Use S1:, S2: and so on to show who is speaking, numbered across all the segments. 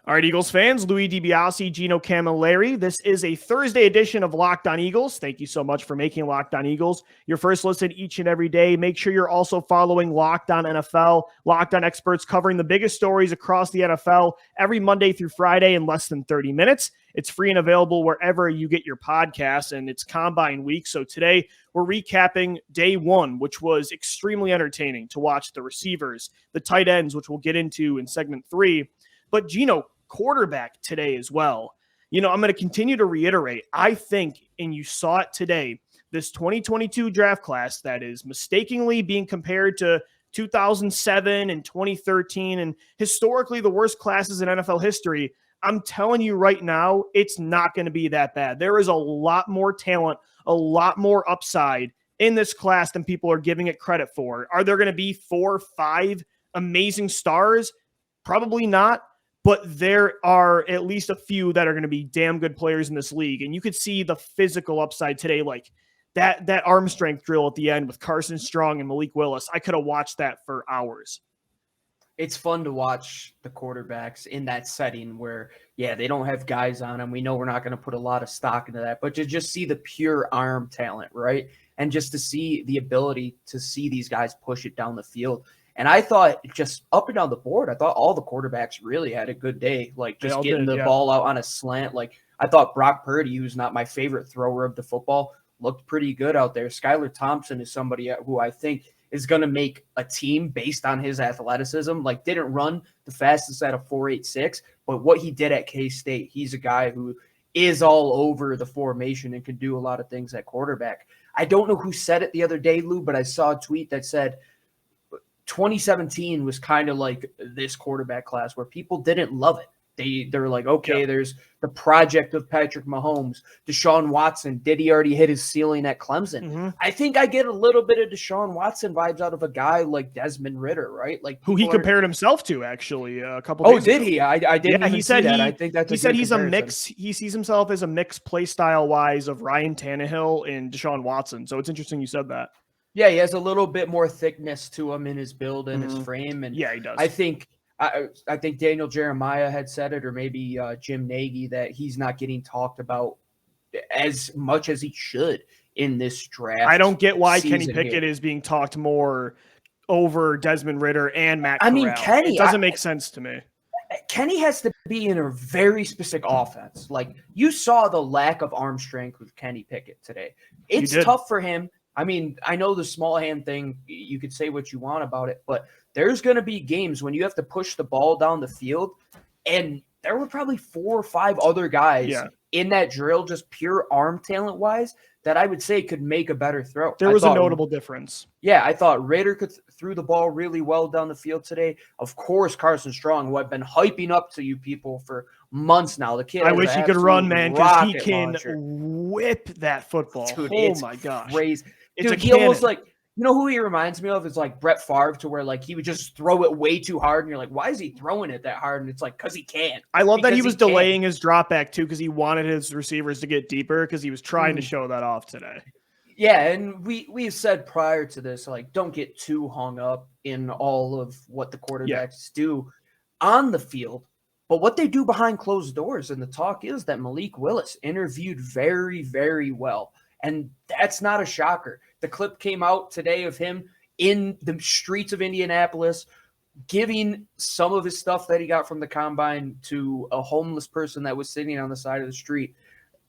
S1: All right, Eagles fans, Louis DiBiase, Gino Camilleri. This is a Thursday edition of Locked On Eagles. Thank you so much for making Locked On Eagles your first listen each and every day. Make sure you're also following Locked On NFL, Locked On Experts covering the biggest stories across the NFL every Monday through Friday in less than 30 minutes. It's free and available wherever you get your podcasts, and it's Combine Week. So today we're recapping day one, which was extremely entertaining to watch the receivers, the tight ends, which we'll get into in segment 3. But Gino, quarterback today as well. I'm going to continue to reiterate, I think, and you saw it today, this 2022 draft class that is mistakenly being compared to 2007 and 2013 and historically the worst classes in NFL history. I'm telling you right now, it's not going to be that bad. There is a lot more talent, a lot more upside in this class than people are giving it credit for. Are there going to be 4 or 5 amazing stars? Probably not. But there are at least a few that are going to be damn good players in this league. And you could see the physical upside today, like that arm strength drill at the end with Carson Strong and Malik Willis. I could have watched that for hours.
S2: It's fun to watch the quarterbacks in that setting where, they don't have guys on them. We know we're not going to put a lot of stock into that, but to just see the pure arm talent, right? And just to see the ability to see these guys push it down the field. And I thought just up and down the board, I thought all the quarterbacks really had a good day, like just getting the ball out on a slant. Like I thought Brock Purdy, who's not my favorite thrower of the football, looked pretty good out there. Skyler Thompson is somebody who I think is going to make a team based on his athleticism. Like didn't run the fastest at a 4.86, but what he did at K-State, he's a guy who is all over the formation and can do a lot of things at quarterback. I don't know who said it the other day, Lou, but I saw a tweet that said, 2017 was kind of like this quarterback class where people didn't love it. They're like, okay, there's the project of Patrick Mahomes, Deshaun Watson. Did he already hit his ceiling at Clemson? Mm-hmm. I think I get a little bit of Deshaun Watson vibes out of a guy like Desmond Ridder, right? Like
S1: who he compared himself to actually a couple days
S2: ago.
S1: Did
S2: he? I didn't. Yeah, he said that. I think that's.
S1: He said he's comparison. A mix. He sees himself as a mix play style wise of Ryan Tannehill and Deshaun Watson. So it's interesting you said that.
S2: Yeah, he has a little bit more thickness to him in his build and his frame. And
S1: he does.
S2: I think Daniel Jeremiah had said it, or maybe Jim Nagy, that he's not getting talked about as much as he should in this draft.
S1: I don't get why Kenny Pickett is being talked more over Desmond Ridder and Matt Corral.
S2: I mean, Kenny,
S1: it doesn't make sense to me.
S2: Kenny has to be in a very specific offense. Like you saw the lack of arm strength with Kenny Pickett today. It's tough for him. I mean, I know the small hand thing, you could say what you want about it, but there's going to be games when you have to push the ball down the field, and there were probably 4 or 5 other guys in that drill, just pure arm talent-wise, that I would say could make a better throw.
S1: There was a notable difference.
S2: Yeah, I thought Ridder threw the ball really well down the field today. Of course, Carson Strong, who I've been hyping up to you people for months now. The kid,
S1: I wish he could run, man, because he can whip that football.
S2: Dude,
S1: oh my gosh.
S2: Crazy.
S1: Dude,
S2: he almost like, you know who he reminds me of? Is like Brett Favre, to where like he would just throw it way too hard, and you're like, why is he throwing it that hard? And it's like, because he can.
S1: I love that he was delaying his drop back too, because he wanted his receivers to get deeper, because he was trying to show that off today.
S2: Yeah, and we've said prior to this, like, don't get too hung up in all of what the quarterbacks do on the field, but what they do behind closed doors. And the talk is that Malik Willis interviewed very, very well. And that's not a shocker. The clip came out today of him in the streets of Indianapolis giving some of his stuff that he got from the combine to a homeless person that was sitting on the side of the street.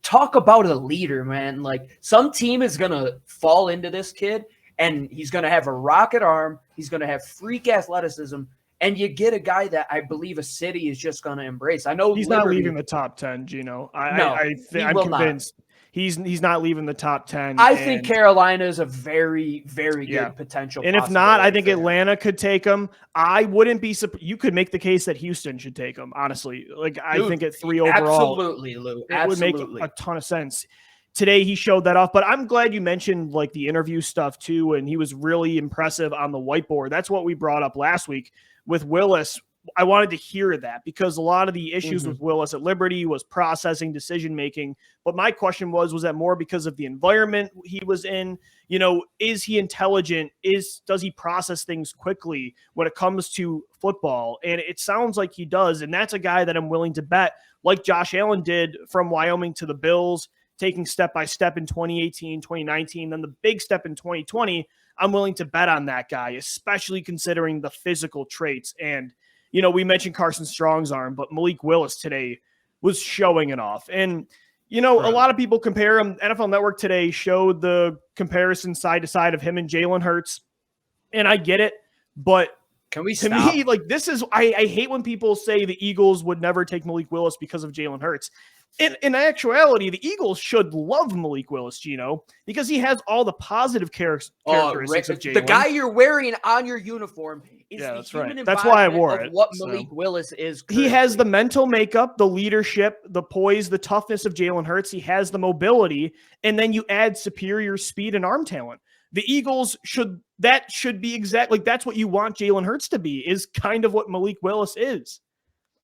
S2: Talk about a leader, man. Like, some team is going to fall into this kid, and he's going to have a rocket arm. He's going to have freak athleticism. And you get a guy that I believe a city is just going to embrace. I know
S1: he's not leaving the top 10, Gino. I'm convinced. He's not leaving the top 10.
S2: I think Carolina is a very, very good potential.
S1: And if not, I think Atlanta could take him. I wouldn't be surprised. You could make the case that Houston should take him, honestly. Like, I think at 3 overall.
S2: Absolutely, Lou.
S1: It would make a ton of sense. Today he showed that off, but I'm glad you mentioned like the interview stuff too, and he was really impressive on the whiteboard. That's what we brought up last week with Willis. I wanted to hear that because a lot of the issues
S2: Mhm.
S1: with Willis at Liberty was processing, decision making. But my question was that more because of the environment he was in? You know, is he intelligent? Does he process things quickly when it comes to football? And it sounds like he does. And that's a guy that I'm willing to bet, like Josh Allen did from Wyoming to the Bills, taking step by step in 2018, 2019, then the big step in 2020. I'm willing to bet on that guy, especially considering the physical traits. And, you know, we mentioned Carson Strong's arm, but Malik Willis today was showing it off. And, you know, a lot of people compare him. NFL Network today showed the comparison side to side of him and Jalen Hurts. And I get it, but
S2: Can we
S1: to
S2: stop?
S1: me, like, this is, I hate when people say the Eagles would never take Malik Willis because of Jalen Hurts. In actuality, the Eagles should love Malik Willis, Gino, because he has all the positive characteristics of Jalen.
S2: The guy you're wearing on your uniform is the
S1: that's
S2: human
S1: right. That's why I wore
S2: embodiment
S1: it.
S2: of what Malik Willis is.
S1: He has the
S2: currently.
S1: mental makeup, the leadership, the poise, the toughness of Jalen Hurts. He has the mobility, and then you add superior speed and arm talent. The Eagles should be exactly like that's what you want Jalen Hurts to be, is kind of what Malik Willis is.